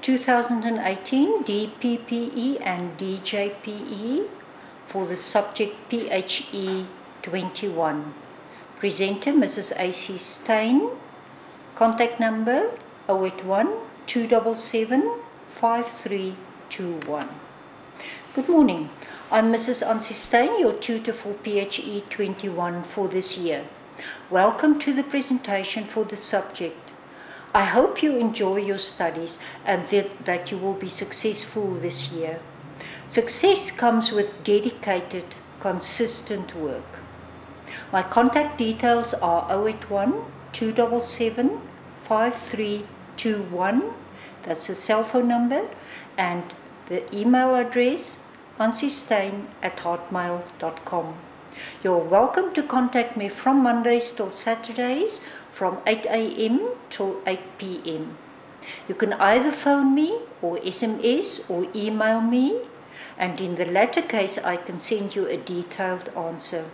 2018 DPPE and DJPE for the subject Phe21. Presenter Mrs. A.C. Stein. Contact number 081 277 5321. Good morning. I'm Mrs. A.C. Stein, your tutor for Phe21 for this year. Welcome to the presentation for the subject. I hope you enjoy your studies and that you will be successful this year. Success comes with dedicated, consistent work. My contact details are 081 277 5321. That's the cell phone number, and the email address ancistein@hotmail.com. You're welcome to contact me from Mondays till Saturdays from 8 a.m. till 8 p.m. You can either phone me or SMS or email me, and in the latter case I can send you a detailed answer.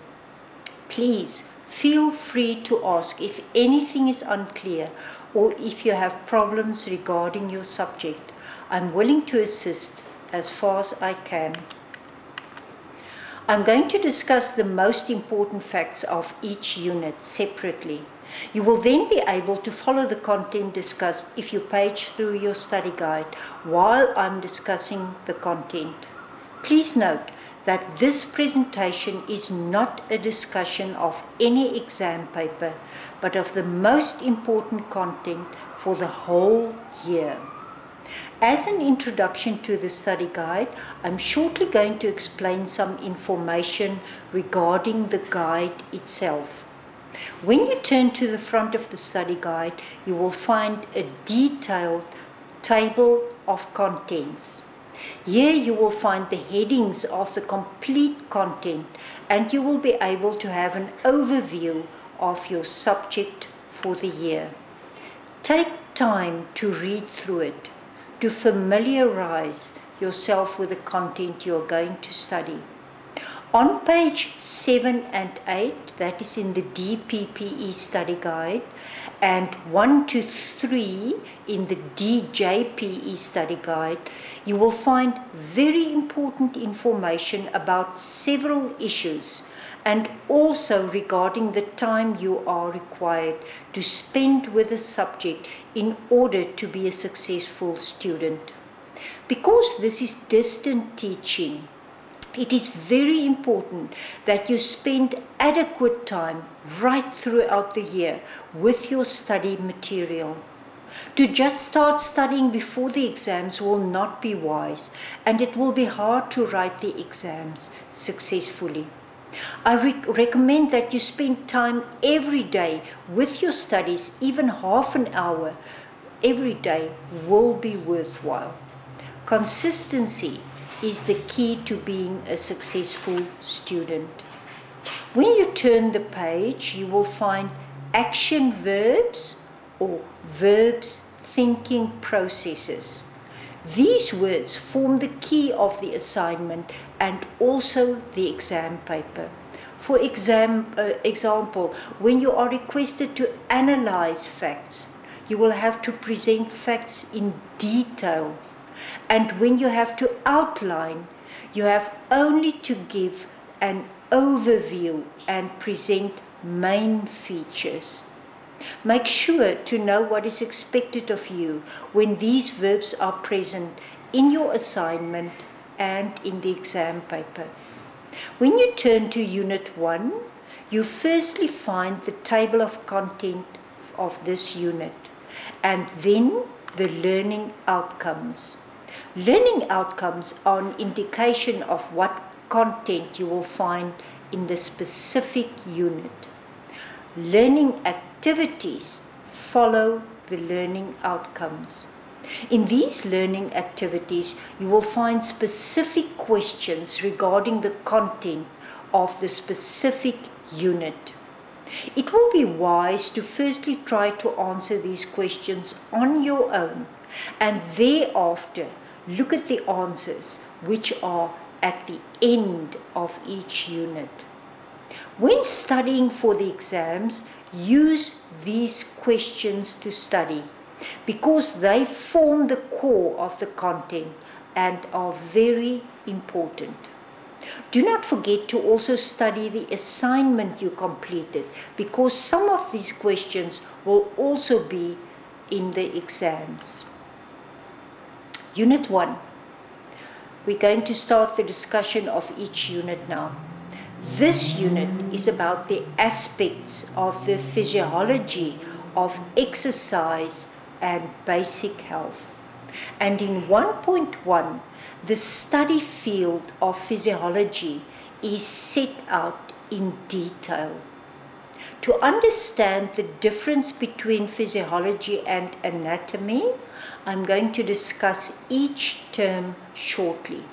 Please feel free to ask if anything is unclear or if you have problems regarding your subject. I'm willing to assist as far as I can. I'm going to discuss the most important facts of each unit separately. You will then be able to follow the content discussed if you page through your study guide while I'm discussing the content. Please note that this presentation is not a discussion of any exam paper, but of the most important content for the whole year. As an introduction to the study guide, I'm shortly going to explain some information regarding the guide itself. When you turn to the front of the study guide, you will find a detailed table of contents. Here you will find the headings of the complete content, and you will be able to have an overview of your subject for the year. Take time to read through it, to familiarize yourself with the content you are going to study. On page 7 and 8, that is in the DPPE study guide, and 1 to 3 in the DJPE study guide, you will find very important information about several issues and also regarding the time you are required to spend with the subject in order to be a successful student. Because this is distant teaching, it is very important that you spend adequate time right throughout the year with your study material. To just start studying before the exams will not be wise, and it will be hard to write the exams successfully. I recommend that you spend time every day with your studies. Even half an hour every day will be worthwhile. Consistency is the key to being a successful student. When you turn the page, you will find action verbs or verbs thinking processes. These words form the key of the assignment and also the exam paper. For example, when you are requested to analyze facts, you will have to present facts in detail. And when you have to outline, you have only to give an overview and present main features. Make sure to know what is expected of you when these verbs are present in your assignment and in the exam paper. When you turn to Unit 1, you firstly find the table of content of this unit, and then the learning outcomes. Learning outcomes are an indication of what content you will find in the specific unit. Learning activities follow the learning outcomes. In these learning activities, you will find specific questions regarding the content of the specific unit. It will be wise to firstly try to answer these questions on your own, and thereafter look at the answers which are at the end of each unit. When studying for the exams, use these questions to study, because they form the core of the content and are very important. Do not forget to also study the assignment you completed, because some of these questions will also be in the exams. Unit 1. We're going to start the discussion of each unit now. This unit is about the aspects of the physiology of exercise and basic health. And in 1.1, the study field of physiology is set out in detail. To understand the difference between physiology and anatomy, I'm going to discuss each term shortly.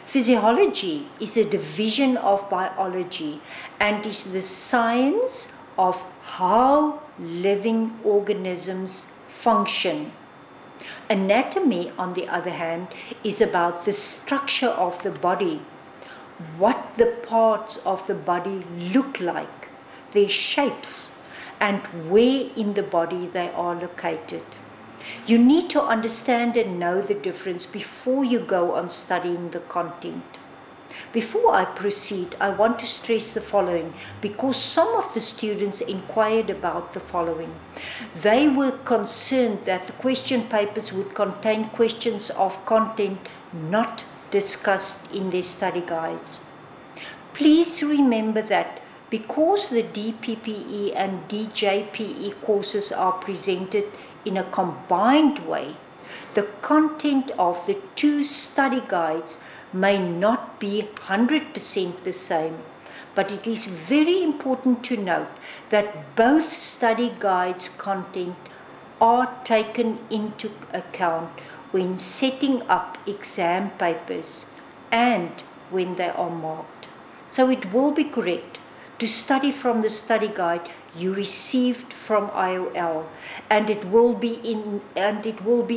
Physiology is a division of biology and is the science of how living organisms function. Anatomy, on the other hand, is about the structure of the body, what the parts of the body look like, their shapes, and where in the body they are located. You need to understand and know the difference before you go on studying the content. Before I proceed, I want to stress the following, because some of the students inquired about the following. They were concerned that the question papers would contain questions of content not discussed in their study guides. Please remember that because the DPPE and DJPE courses are presented in a combined way, the content of the two study guides may not be 100% the same, but it is very important to note that both study guides' content are taken into account when setting up exam papers and when they are marked. So it will be correct to study from the study guide you received from IOL, and it will be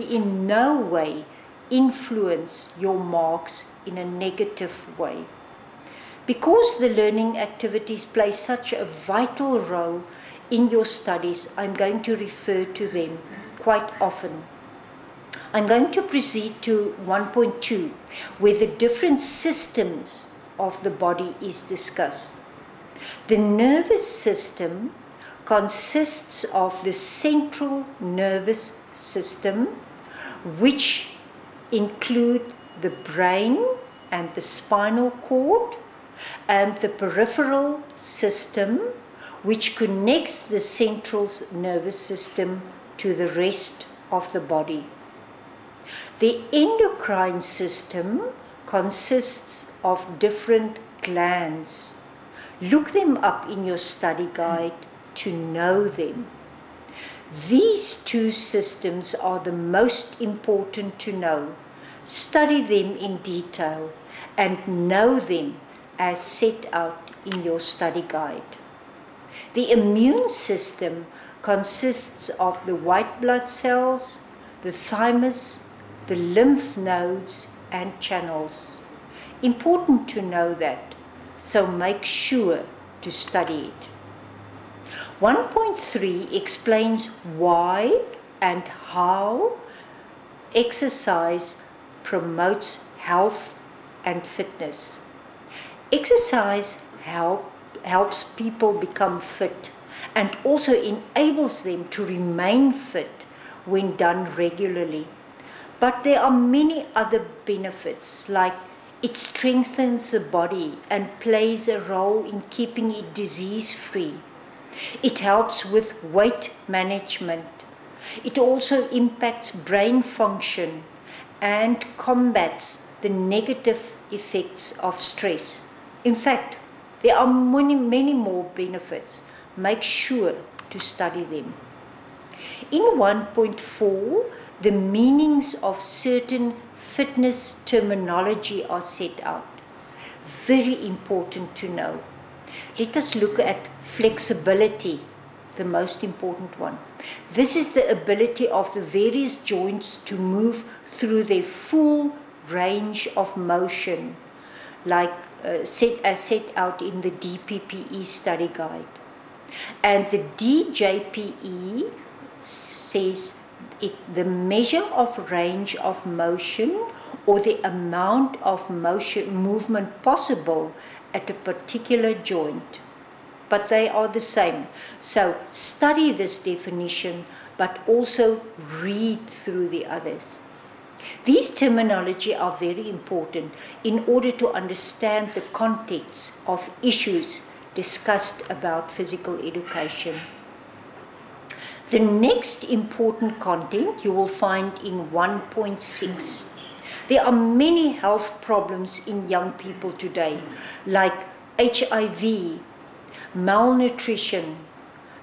in no way influence your marks in a negative way. Because the learning activities play such a vital role in your studies, I'm going to refer to them quite often. I'm going to proceed to 1.2, where the different systems of the body is discussed. The nervous system consists of the central nervous system, which include the brain and the spinal cord, and the peripheral system, which connects the central nervous system to the rest of the body. The endocrine system consists of different glands. Look them up in your study guide to know them. These two systems are the most important to know. Study them in detail and know them as set out in your study guide. The immune system consists of the white blood cells, the thymus, the lymph nodes, and channels. Important to know that, so make sure to study it. 1.3 explains why and how exercise promotes health and fitness. Exercise helps people become fit and also enables them to remain fit when done regularly. But there are many other benefits, like it strengthens the body and plays a role in keeping it disease-free. It helps with weight management. It also impacts brain function and combats the negative effects of stress. In fact, there are many more benefits. Make sure to study them. In 1.4, the meanings of certain fitness terminology are set out. Very important to know. Let us look at flexibility, the most important one. This is the ability of the various joints to move through their full range of motion, like as set out in the DPPE study guide. And the DJPE says the measure of range of motion or the amount of movement possible at a particular joint. But they are the same. So study this definition, but also read through the others. These terminology are very important in order to understand the context of issues discussed about physical education. The next important content you will find in 1.6. There are many health problems in young people today, like HIV, malnutrition,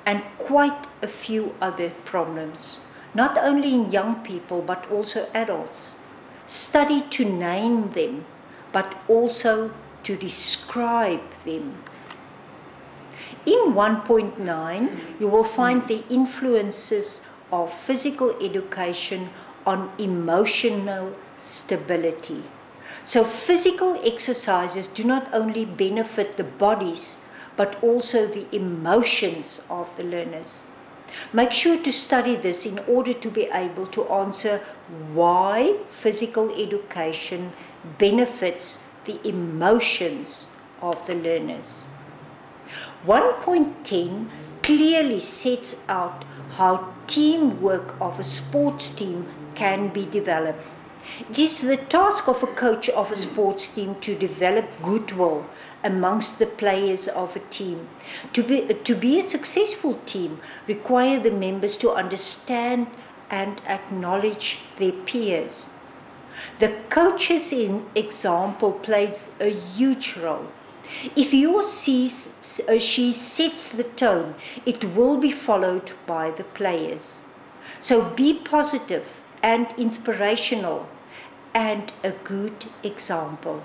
and quite a few other problems, not only in young people but also adults. Study to name them, but also to describe them. In 1.9, you will find the influences of physical education on emotional stability. So physical exercises do not only benefit the bodies, but also the emotions of the learners. Make sure to study this in order to be able to answer why physical education benefits the emotions of the learners. 1.10 clearly sets out how teamwork of a sports team can be developed. It is the task of a coach of a sports team to develop goodwill amongst the players of a team. To be a successful team requires the members to understand and acknowledge their peers. The coach's example plays a huge role. If he or she sets the tone, it will be followed by the players. So be positive and inspirational and a good example.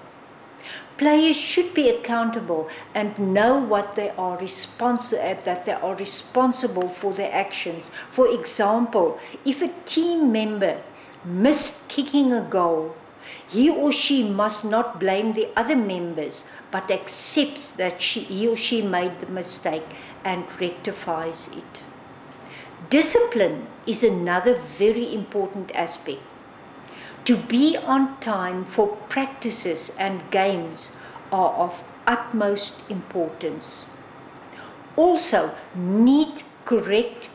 Players should be accountable and know what they are that they are responsible for their actions. For example, if a team member missed kicking a goal, he or she must not blame the other members, but accepts that he or she made the mistake and rectifies it. Discipline is another very important aspect. To be on time for practices and games are of utmost importance. Also, neat, correct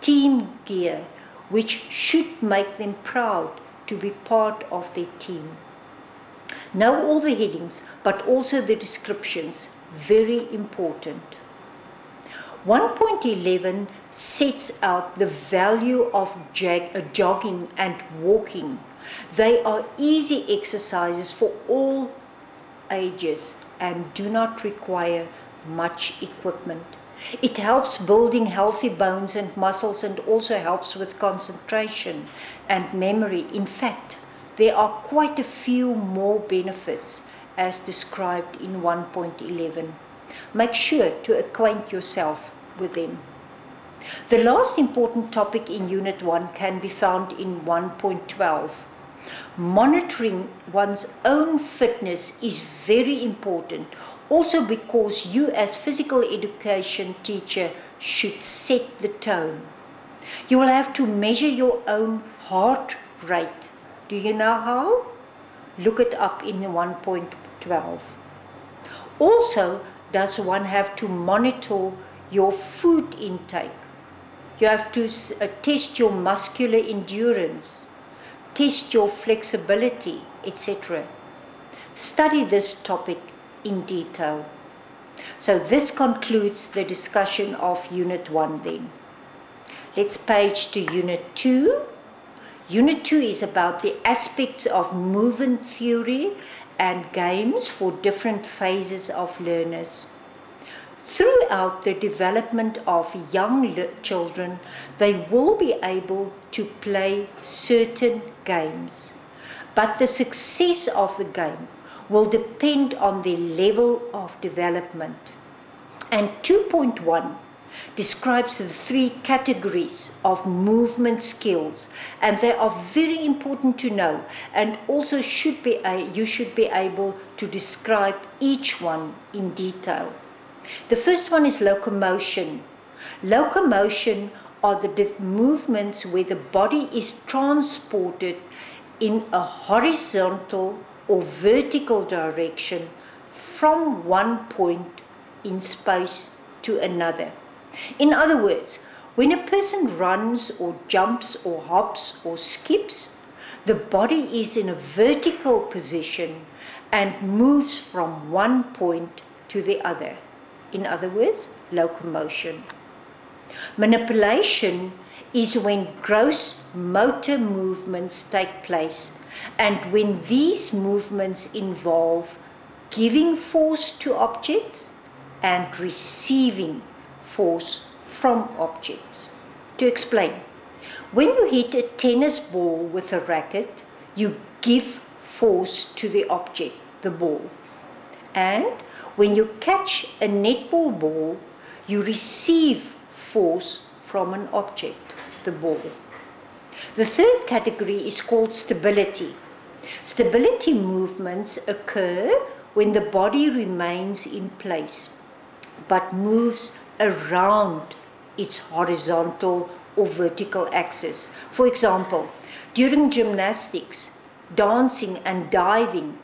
team gear, which should make them proud to be part of their team. Know all the headings, but also the descriptions, very important. 1.11 sets out the value of jogging and walking. They are easy exercises for all ages and do not require much equipment. It helps building healthy bones and muscles and also helps with concentration and memory. In fact, there are quite a few more benefits as described in 1.11. Make sure to acquaint yourself with them. The last important topic in Unit 1 can be found in 1.12. Monitoring one's own fitness is very important, also because you as physical education teacher should set the tone. You will have to measure your own heart rate. Do you know how? Look it up in 1.12. Also, does one have to monitor your food intake? You have to test your muscular endurance, test your flexibility, etc. Study this topic in detail. So this concludes the discussion of Unit 1 then. Let's page to Unit 2. Unit 2 is about the aspects of movement theory and games for different phases of learners. Throughout the development of young children, they will be able to play certain games, but the success of the game will depend on their level of development. And 2.1 describes the 3 categories of movement skills, and they are very important to know, and also you should be able to describe each one in detail. The first one is locomotion. Locomotion are the movements where the body is transported in a horizontal or vertical direction from one point in space to another. In other words, when a person runs or jumps or hops or skips, the body is in a vertical position and moves from one point to the other. In other words, locomotion. Manipulation is when gross motor movements take place, and when these movements involve giving force to objects and receiving force from objects. To explain, when you hit a tennis ball with a racket, you give force to the object, the ball. And when you catch a netball ball, you receive force from an object, the ball. The third category is called stability. Stability movements occur when the body remains in place but moves around its horizontal or vertical axis. For example, during gymnastics, dancing and diving,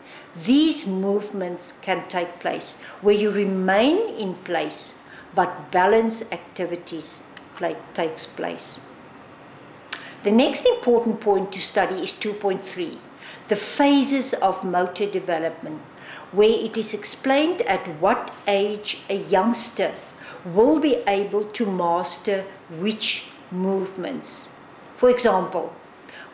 these movements can take place where you remain in place but balance activities takes place. The next important point to study is 2.3, the phases of motor development, where it is explained at what age a youngster will be able to master which movements. For example,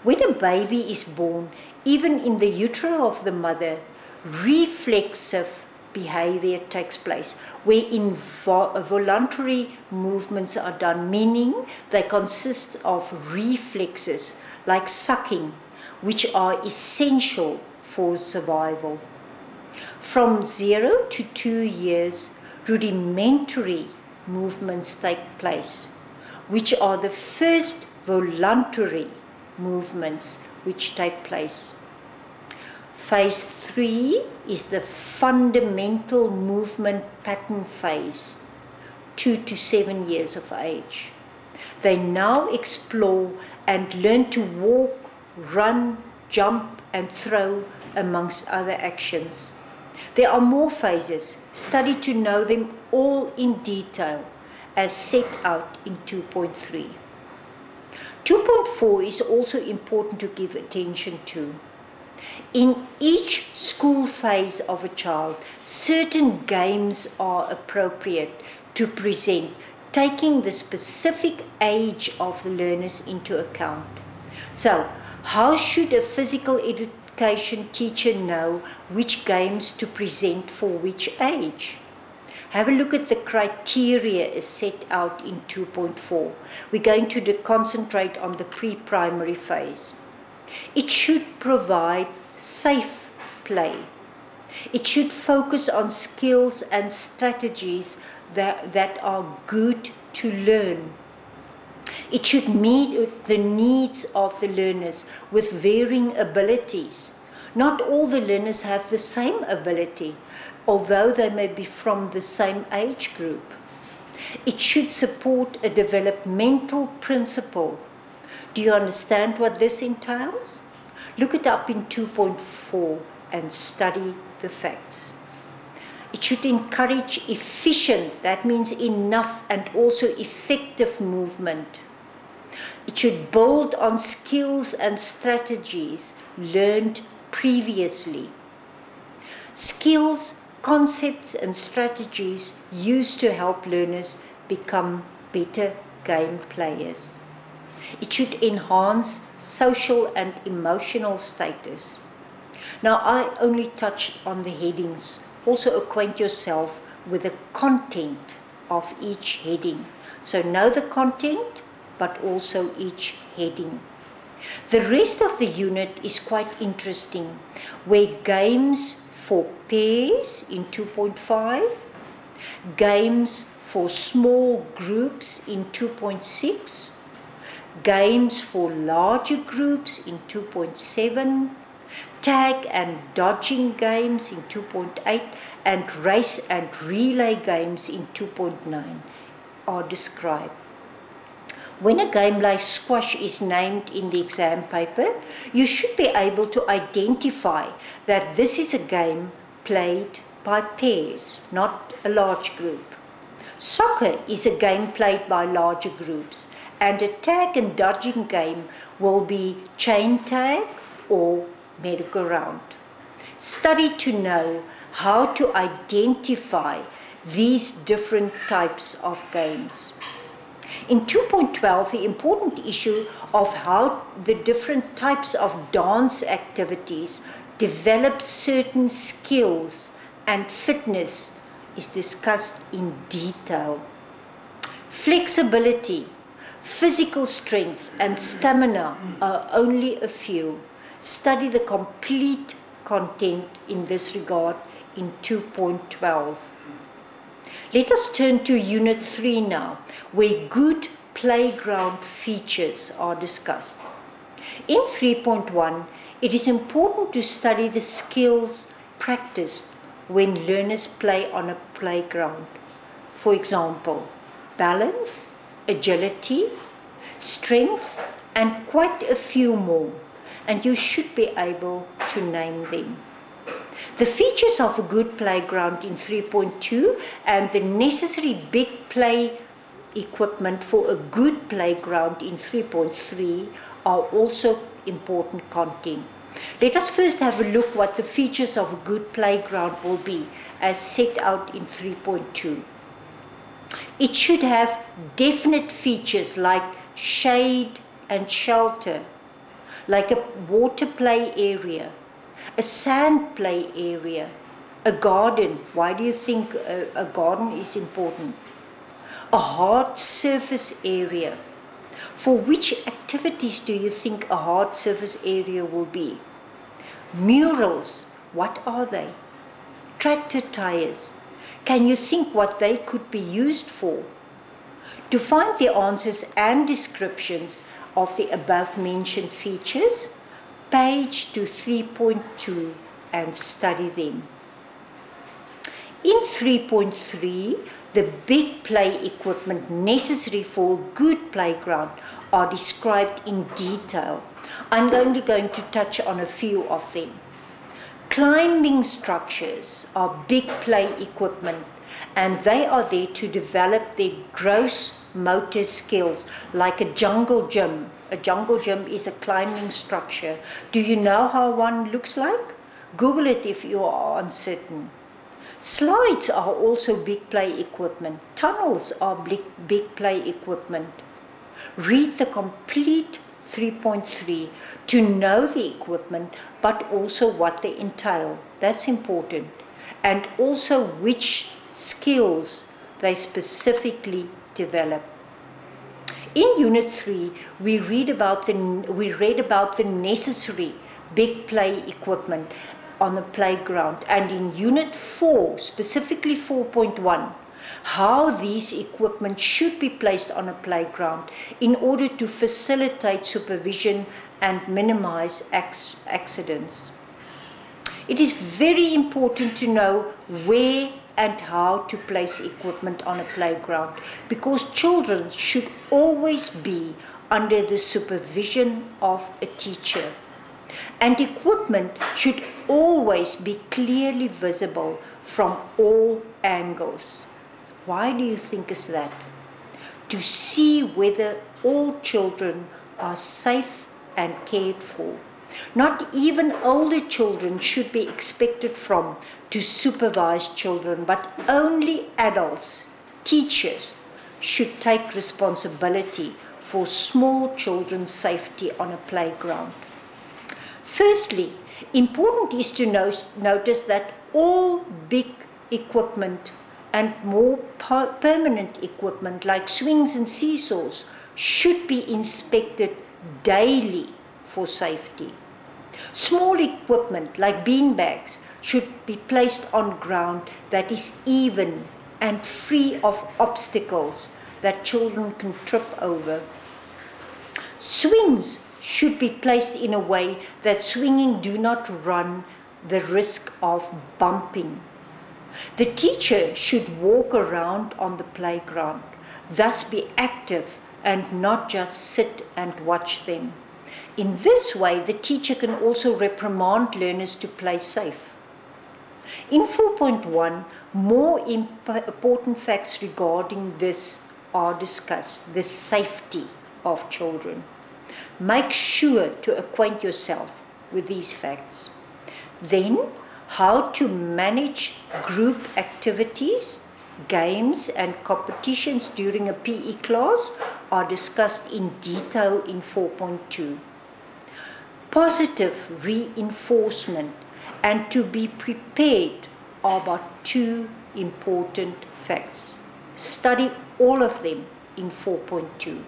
when a baby is born, even in the utero of the mother, reflexive behavior takes place, where voluntary movements are done, meaning they consist of reflexes like sucking, which are essential for survival. From 0 to 2 years, rudimentary movements take place, which are the first voluntary movements which take place. Phase 3 is the fundamental movement pattern phase, 2 to 7 years of age. They now explore and learn to walk, run, jump and throw, amongst other actions. There are more phases. Study to know them all in detail as set out in 2.3. 2.4 is also important to give attention to. In each school phase of a child, certain games are appropriate to present, taking the specific age of the learners into account. So, how should a physical education teacher know which games to present for which age? Have a look at the criteria as set out in 2.4. We're going to concentrate on the pre-primary phase. It should provide safe play. It should focus on skills and strategies that are good to learn. It should meet the needs of the learners with varying abilities. Not all the learners have the same ability, although they may be from the same age group. It should support a developmental principle. Do you understand what this entails? Look it up in 2.4 and study the facts. It should encourage efficient, that means enough and also effective movement. It should build on skills and strategies learned previously. Skills, concepts and strategies used to help learners become better game players. It should enhance social and emotional status. Now, I only touched on the headings. Also acquaint yourself with the content of each heading. So know the content, but also each heading. The rest of the unit is quite interesting, where games for pairs in 2.5, games for small groups in 2.6, games for larger groups in 2.7, tag and dodging games in 2.8, and race and relay games in 2.9 are described. When a game like squash is named in the exam paper, you should be able to identify that this is a game played by pairs, not a large group. Soccer is a game played by larger groups, and a tag and dodging game will be chain tag or merry-go-round. Study to know how to identify these different types of games. In 2.12, the important issue of how the different types of dance activities develop certain skills and fitness is discussed in detail. Flexibility, physical strength, and stamina are only a few. Study the complete content in this regard in 2.12. Let us turn to Unit 3 now, where good playground features are discussed. In 3.1, it is important to study the skills practiced when learners play on a playground. For example, balance, agility, strength, and quite a few more, and you should be able to name them. The features of a good playground in 3.2 and the necessary big play equipment for a good playground in 3.3 are also important content. Let us first have a look what the features of a good playground will be as set out in 3.2. It should have definite features like shade and shelter, like a water play area, a sand play area, a garden. Why do you think a garden is important? A hard surface area. For which activities do you think a hard surface area will be? Murals, what are they? Tractor tires. Can you think what they could be used for? To find the answers and descriptions of the above mentioned features, page to 3.2 and study them. In 3.3, the big play equipment necessary for a good playground are described in detail. I'm only going to touch on a few of them. Climbing structures are big play equipment, and they are there to develop their gross motor skills, like a jungle gym. A jungle gym is a climbing structure. Do you know how one looks like? Google it if you are uncertain. Slides are also big play equipment. Tunnels are big play equipment. Read the complete 3.3 to know the equipment, but also what they entail. That's important. And also which skills they specifically develop. In Unit 3, we read about the necessary big play equipment on the playground, and in Unit 4, specifically 4.1, how these equipment should be placed on a playground in order to facilitate supervision and minimize accidents. It is very important to know where and how to place equipment on a playground, because children should always be under the supervision of a teacher. And equipment should always be clearly visible from all angles. Why do you think is that? To see whether all children are safe and cared for. Not even older children should be expected from to supervise children, but only adults, teachers, should take responsibility for small children's safety on a playground. Firstly, important is to notice that all big equipment and more permanent equipment like swings and seesaws should be inspected daily for safety. Small equipment like beanbags should be placed on ground that is even and free of obstacles that children can trip over. Swings should be placed in a way that swinging do not run the risk of bumping. The teacher should walk around on the playground, thus be active and not just sit and watch them. In this way, the teacher can also reprimand learners to play safe. In 4.1, more important facts regarding this are discussed, the safety of children. Make sure to acquaint yourself with these facts. Then, how to manage group activities, games and competitions during a PE class are discussed in detail in 4.2. Positive reinforcement and to be prepared are but two important facts. Study all of them in 4.2.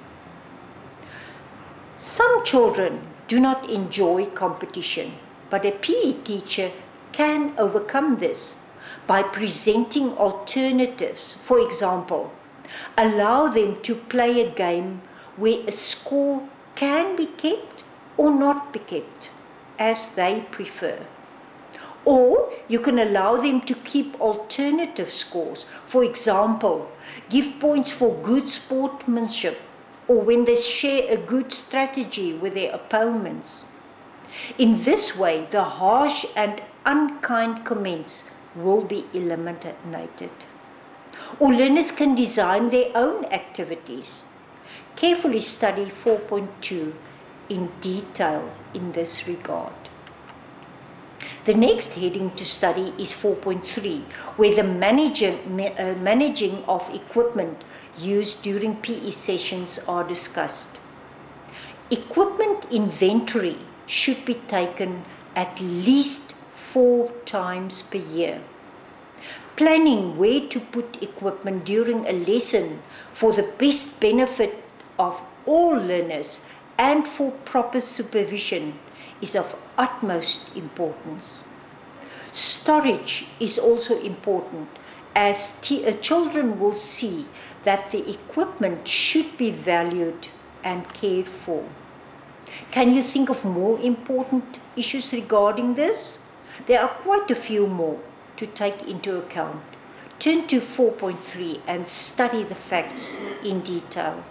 Some children do not enjoy competition, but a PE teacher can overcome this by presenting alternatives. For example, allow them to play a game where a score can be kept or not be kept, as they prefer. Or you can allow them to keep alternative scores. For example, give points for good sportsmanship or when they share a good strategy with their opponents. In this way, the harsh and unkind comments will be eliminated. Or learners can design their own activities. Carefully study 4.2 in detail in this regard. The next heading to study is 4.3, where the managing of equipment used during PE sessions are discussed. Equipment inventory should be taken at least 4 times per year. Planning where to put equipment during a lesson for the best benefit of all learners and for proper supervision is of utmost importance. Storage is also important, as children will see that the equipment should be valued and cared for. Can you think of more important issues regarding this? There are quite a few more to take into account. Turn to 4.3 and study the facts in detail.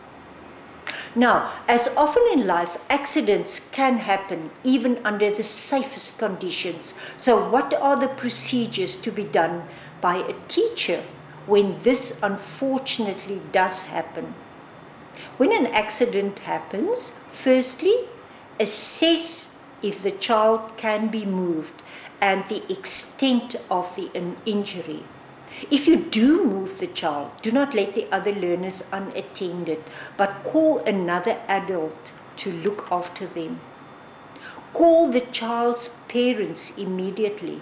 Now, as often in life, accidents can happen even under the safest conditions. So what are the procedures to be done by a teacher when this unfortunately does happen? When an accident happens, firstly, assess if the child can be moved and the extent of the injury. If you do move the child, do not let the other learners unattended, but call another adult to look after them. Call the child's parents immediately.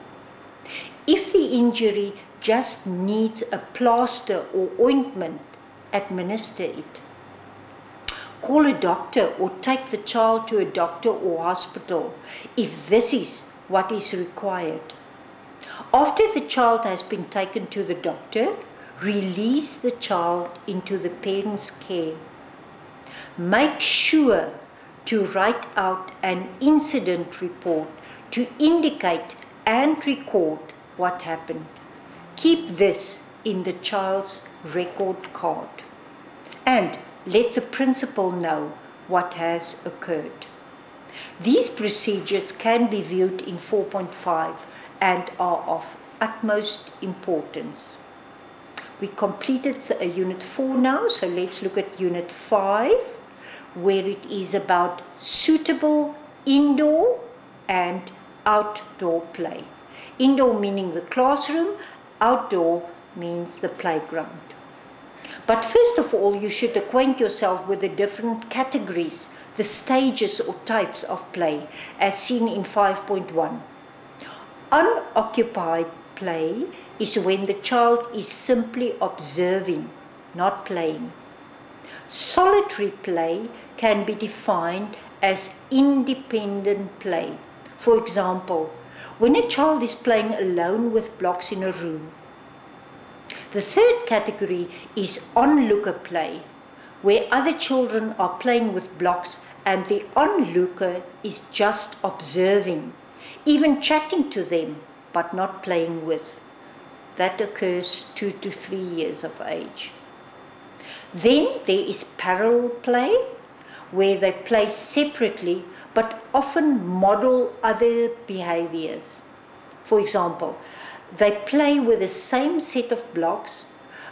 If the injury just needs a plaster or ointment, administer it. Call a doctor or take the child to a doctor or hospital if this is what is required. After the child has been taken to the doctor, release the child into the parent's care. Make sure to write out an incident report to indicate and record what happened. Keep this in the child's record card. And let the principal know what has occurred. These procedures can be viewed in 4.5 and are of utmost importance. We completed Unit 4 now, so let's look at Unit 5, where it is about suitable indoor and outdoor play. Indoor meaning the classroom, outdoor means the playground. But first of all, you should acquaint yourself with the different categories, the stages or types of play, as seen in 5.1. Unoccupied play is when the child is simply observing, not playing. Solitary play can be defined as independent play. For example, when a child is playing alone with blocks in a room. The third category is onlooker play, where other children are playing with blocks and the onlooker is just observing, even chatting to them, but not playing with. That occurs 2 to 3 years of age. Then there is parallel play, where they play separately but often model other behaviors. For example, they play with the same set of blocks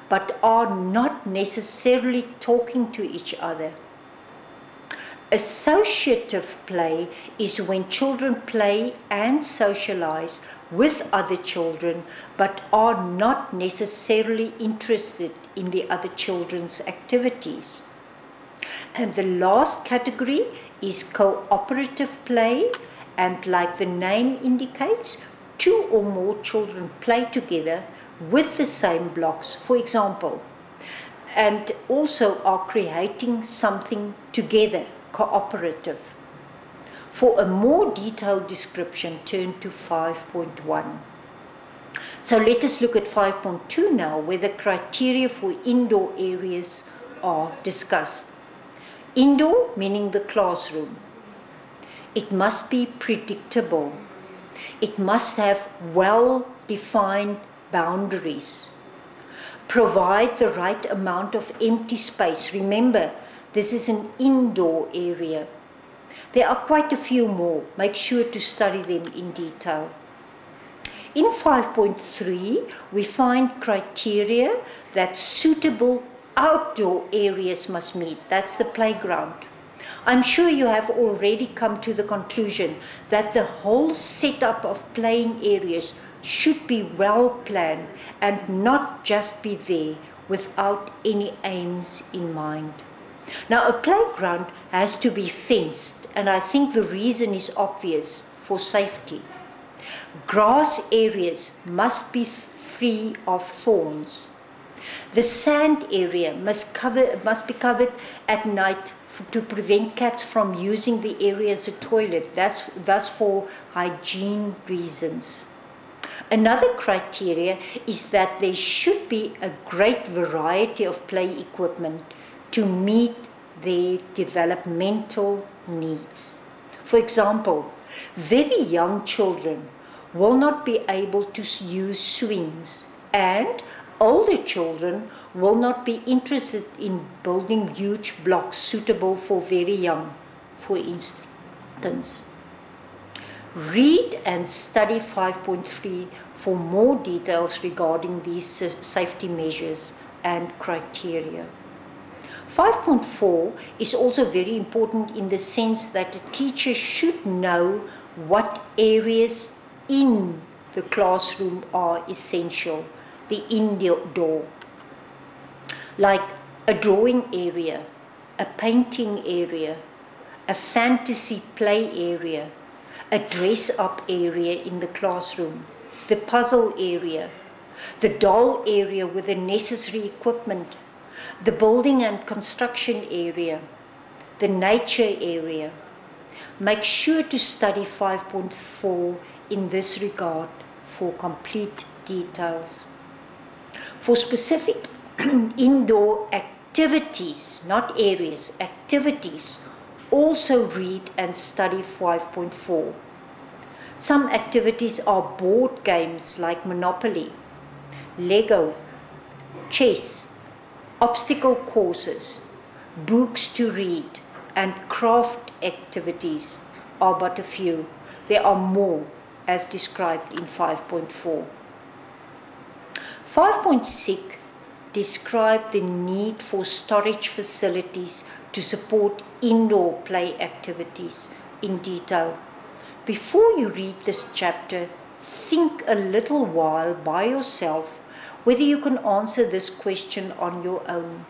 but are not necessarily talking to each other. Associative play is when children play and socialize with other children but are not necessarily interested in the other children's activities. And the last category is cooperative play, and like the name indicates, two or more children play together with the same blocks, for example, and also are creating something together, cooperative. For a more detailed description, turn to 5.1. So let us look at 5.2 now, where the criteria for indoor areas are discussed. Indoor, meaning the classroom. It must be predictable. It must have well-defined boundaries. Provide the right amount of empty space. Remember, this is an indoor area. There are quite a few more. Make sure to study them in detail. In 5.3, we find criteria that suitable outdoor areas must meet. That's the playground. I'm sure you have already come to the conclusion that the whole setup of playing areas should be well planned and not just be there without any aims in mind. Now, a playground has to be fenced, and I think the reason is obvious: for safety. Grass areas must be free of thorns. The sand area must be covered at night to prevent cats from using the area as a toilet, thus for hygiene reasons. Another criteria is that there should be a great variety of play equipment to meet their developmental needs. For example, very young children will not be able to use swings, and older children will not be interested in building huge blocks suitable for very young, for instance. Read and study 5.3 for more details regarding these safety measures and criteria. 5.4 is also very important in the sense that a teacher should know what areas in the classroom are essential, the indoor, like a drawing area, a painting area, a fantasy play area, a dress-up area in the classroom, the puzzle area, the doll area with the necessary equipment, the building and construction area, the nature area. Make sure to study 5.4 in this regard for complete details. For specific indoor activities, not areas, activities, also read and study 5.4. Some activities are board games like Monopoly, Lego, chess, obstacle courses, books to read, and craft activities are but a few. There are more as described in 5.4. 5.6 describe the need for storage facilities to support indoor play activities in detail. Before you read this chapter, think a little while by yourself whether you can answer this question on your own.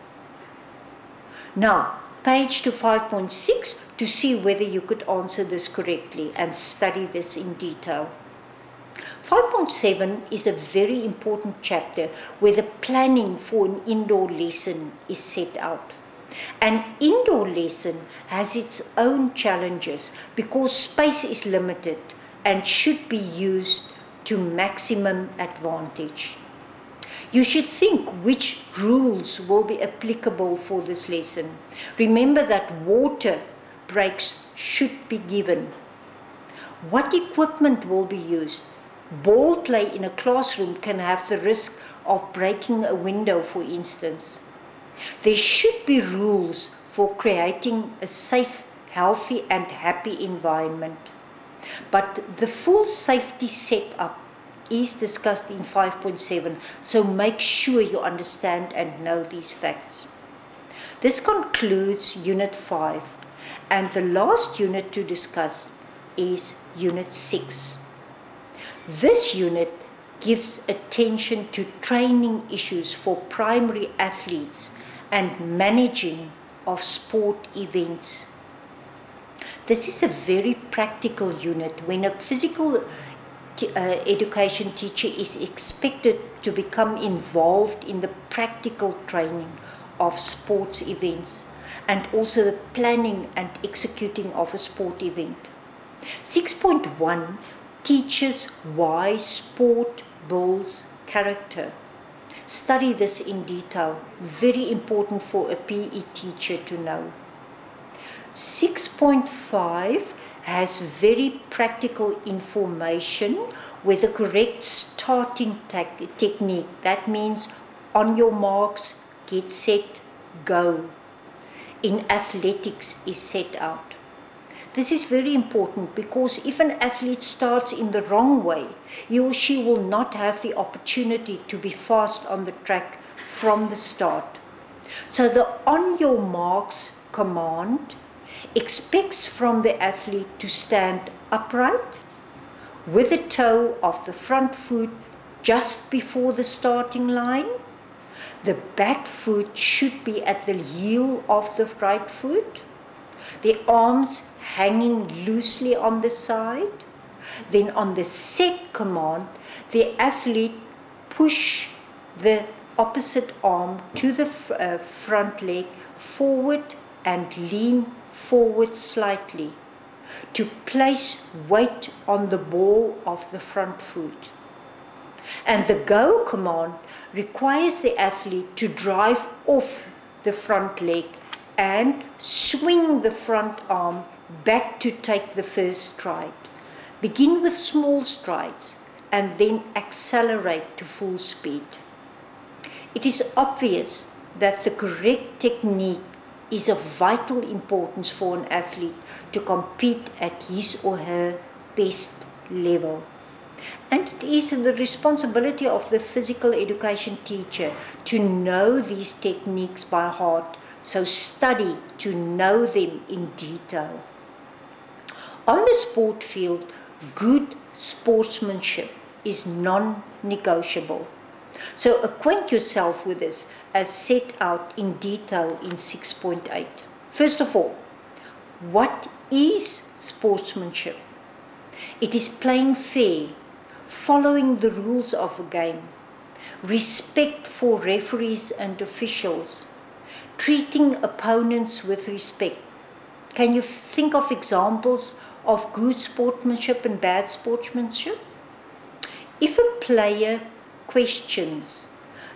Now, page to 5.6 to see whether you could answer this correctly and study this in detail. 5.7 is a very important chapter where the planning for an indoor lesson is set out. An indoor lesson has its own challenges because space is limited and should be used to maximum advantage. You should think which rules will be applicable for this lesson. Remember that water breaks should be given. What equipment will be used? Ball play in a classroom can have the risk of breaking a window, for instance. There should be rules for creating a safe, healthy and happy environment. But the full safety setup is discussed in 5.7, so make sure you understand and know these facts. This concludes Unit 5, and the last unit to discuss is Unit 6. This unit gives attention to training issues for primary athletes and managing of sport events. This is a very practical unit when a physical education teacher is expected to become involved in the practical training of sports events and also the planning and executing of a sport event. 6.1 teaches why sport builds character. Study this in detail, very important for a PE teacher to know. 6.5 has very practical information with the correct starting technique. That means on your marks, get set, go. In athletics is set out. This is very important because if an athlete starts in the wrong way, he or she will not have the opportunity to be fast on the track from the start. So the on your marks command expects from the athlete to stand upright with the toe of the front foot just before the starting line. The back foot should be at the heel of the right foot. The arms hanging loosely on the side. Then on the set command, the athlete push the opposite arm to the front leg forward and lean forward slightly to place weight on the ball of the front foot. And the go command requires the athlete to drive off the front leg and swing the front arm back to take the first stride. Begin with small strides and then accelerate to full speed. It is obvious that the correct technique is of vital importance for an athlete to compete at his or her best level. And it is the responsibility of the physical education teacher to know these techniques by heart, so study to know them in detail. On the sport field, good sportsmanship is non-negotiable. So acquaint yourself with this as set out in detail in 6.8. First of all, what is sportsmanship? It is playing fair, following the rules of a game, respect for referees and officials, treating opponents with respect. Can you think of examples of good sportsmanship and bad sportsmanship? If a player questions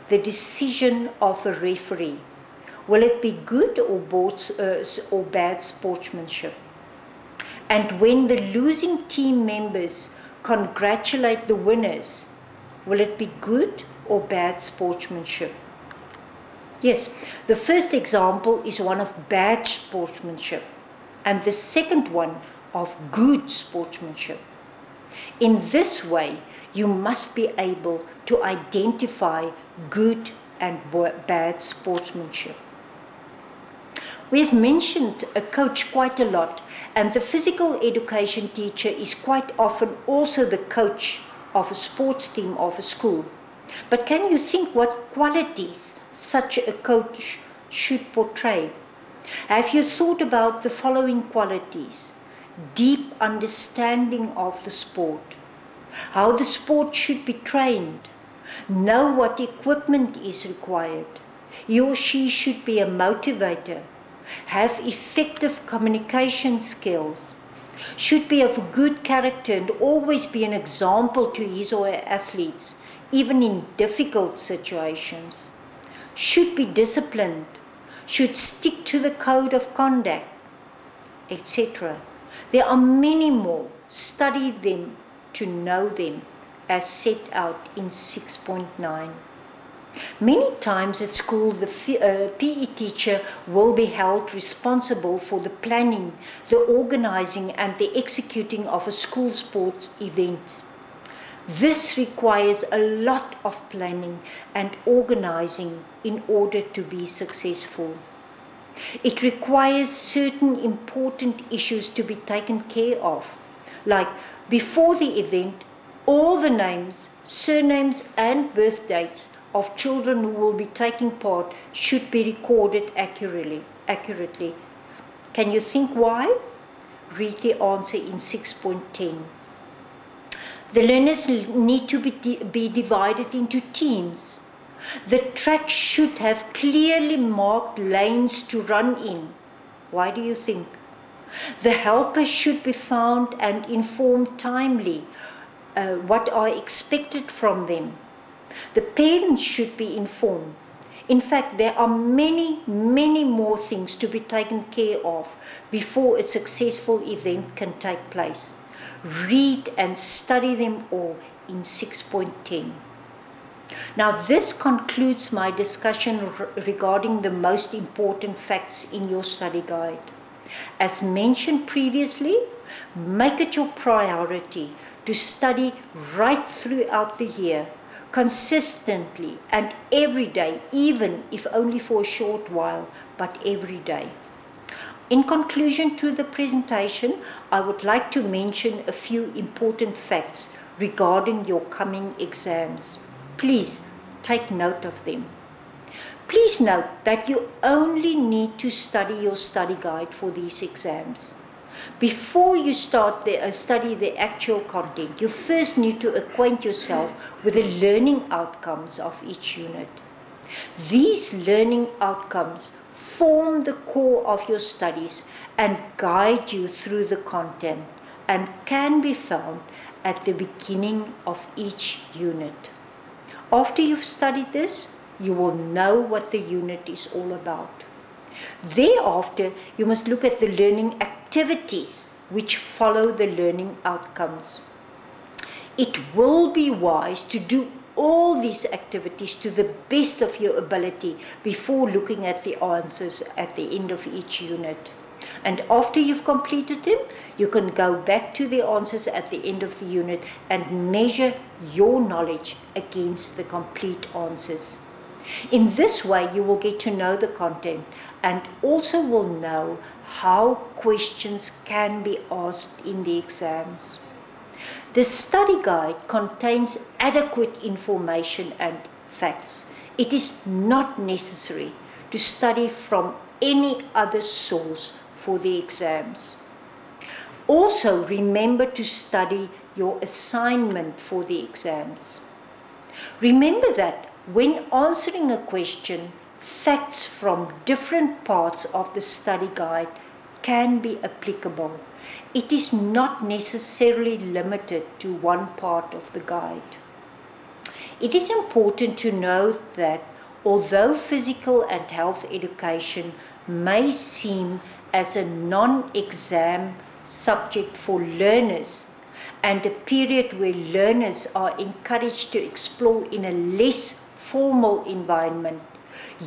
the decision of a referee, will it be good or bad sportsmanship? And when the losing team members congratulate the winners, will it be good or bad sportsmanship? Yes, the first example is one of bad sportsmanship, and the second one of good sportsmanship. In this way, you must be able to identify good and bad sportsmanship. We have mentioned a coach quite a lot, and the physical education teacher is quite often also the coach of a sports team of a school. But can you think what qualities such a coach should portray? Have you thought about the following qualities? Deep understanding of the sport, how the sport should be trained, know what equipment is required. He or she should be a motivator, have effective communication skills, should be of good character and always be an example to his or her athletes, even in difficult situations, should be disciplined, should stick to the code of conduct, etc. There are many more. Study them to know them as set out in 6.9. Many times at school, the PE teacher will be held responsible for the planning, the organizing and the executing of a school sports event. This requires a lot of planning and organizing in order to be successful. It requires certain important issues to be taken care of, like before the event, all the names, surnames and birth dates of children who will be taking part should be recorded accurately. Can you think why? Read the answer in 6.10. The learners need to be divided into teams. The track should have clearly marked lanes to run in. Why do you think? The helpers should be found and informed timely what are expected from them. The parents should be informed. In fact, there are many more things to be taken care of before a successful event can take place. Read and study them all in 6.10. Now, this concludes my discussion regarding the most important facts in your study guide. As mentioned previously, make it your priority to study right throughout the year, consistently and every day, even if only for a short while, but every day. In conclusion to the presentation, I would like to mention a few important facts regarding your coming exams. Please take note of them. Please note that you only need to study your study guide for these exams. Before you start study the actual content, you first need to acquaint yourself with the learning outcomes of each unit. These learning outcomes form the core of your studies and guide you through the content and can be found at the beginning of each unit. After you've studied this, you will know what the unit is all about. Thereafter, you must look at the learning activities which follow the learning outcomes. It will be wise to do all these activities to the best of your ability before looking at the answers at the end of each unit. And after you've completed them, you can go back to the answers at the end of the unit and measure your knowledge against the complete answers. In this way, you will get to know the content and also will know how questions can be asked in the exams. The study guide contains adequate information and facts. It is not necessary to study from any other source for the exams. Also, remember to study your assignment for the exams. Remember that when answering a question, facts from different parts of the study guide can be applicable. It is not necessarily limited to one part of the guide. It is important to note that although physical and health education may seem as a non-exam subject for learners and a period where learners are encouraged to explore in a less formal environment,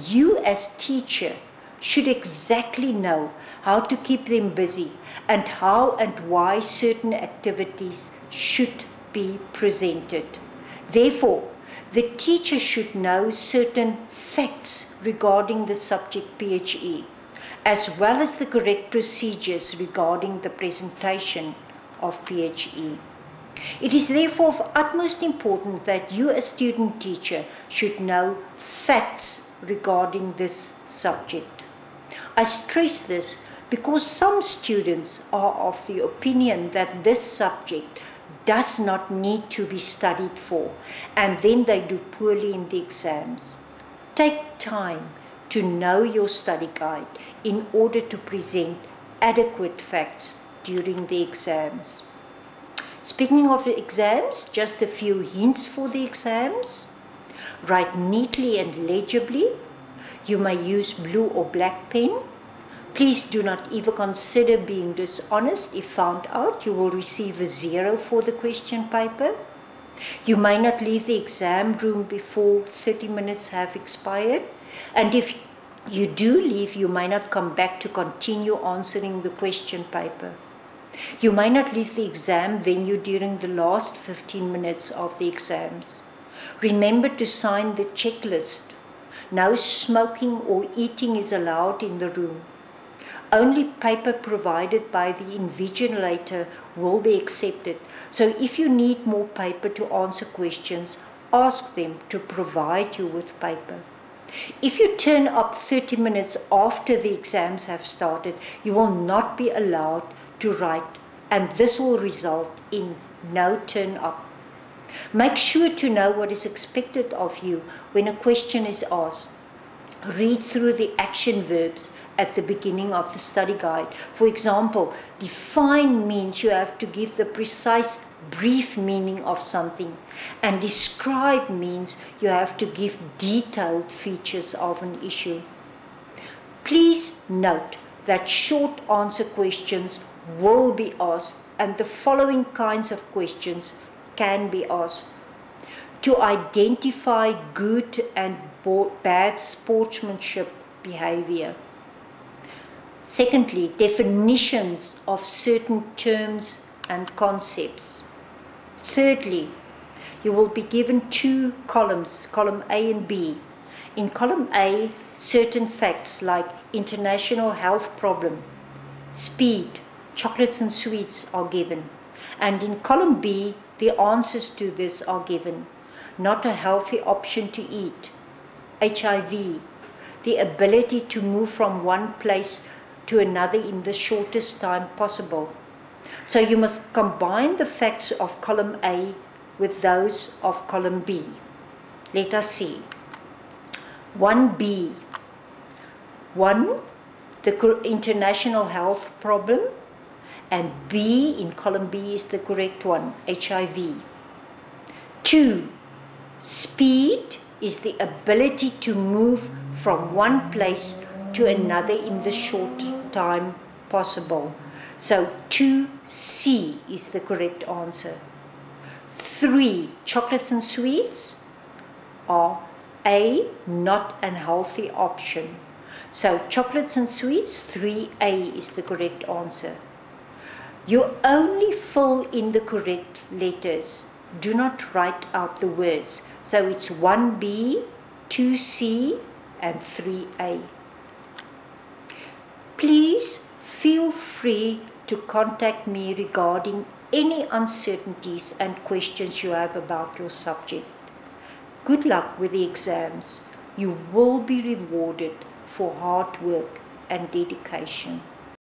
you as teacher should exactly know how to keep them busy and how and why certain activities should be presented. Therefore, the teacher should know certain facts regarding the subject PHE, as well as the correct procedures regarding the presentation of PHE. It is therefore of utmost importance that you as student teacher should know facts regarding this subject. I stress this because some students are of the opinion that this subject does not need to be studied for, and then they do poorly in the exams. Take time to know your study guide in order to present adequate facts during the exams. Speaking of the exams, just a few hints for the exams. Write neatly and legibly. You may use blue or black pen. Please do not even consider being dishonest. If found out, you will receive a 0 for the question paper. You may not leave the exam room before 30 minutes have expired, and if you do leave, you may not come back to continue answering the question paper. You may not leave the exam venue during the last 15 minutes of the exams. Remember to sign the checklist. No smoking or eating is allowed in the room. Only paper provided by the invigilator will be accepted. So if you need more paper to answer questions, ask them to provide you with paper. If you turn up 30 minutes after the exams have started, you will not be allowed to write, and this will result in no turn up. Make sure to know what is expected of you when a question is asked. Read through the action verbs at the beginning of the study guide. For example, define means you have to give the precise, brief meaning of something, and describe means you have to give detailed features of an issue. Please note that short answer questions will be asked, and the following kinds of questions can be asked. To identify good and bad sportsmanship behavior. Secondly, definitions of certain terms and concepts. Thirdly, you will be given two columns, column A and B. In column A, certain facts like international health problem, speed, chocolates and sweets are given. And in column B, the answers to this are given. Not a healthy option to eat, HIV, the ability to move from one place to another in the shortest time possible. So you must combine the facts of column A with those of column B. Let us see. 1B. 1, the international health problem, and B in column B is the correct one, HIV. 2, speed is the ability to move from one place to another in the short time possible. So 2C is the correct answer. 3, chocolates and sweets are A, not an healthy option. So chocolates and sweets, 3A is the correct answer. You only fill in the correct letters. Do not write out the words. So it's 1B, 2C, and 3A. Please feel free to contact me regarding any uncertainties and questions you have about your subject. Good luck with the exams. You will be rewarded for hard work and dedication.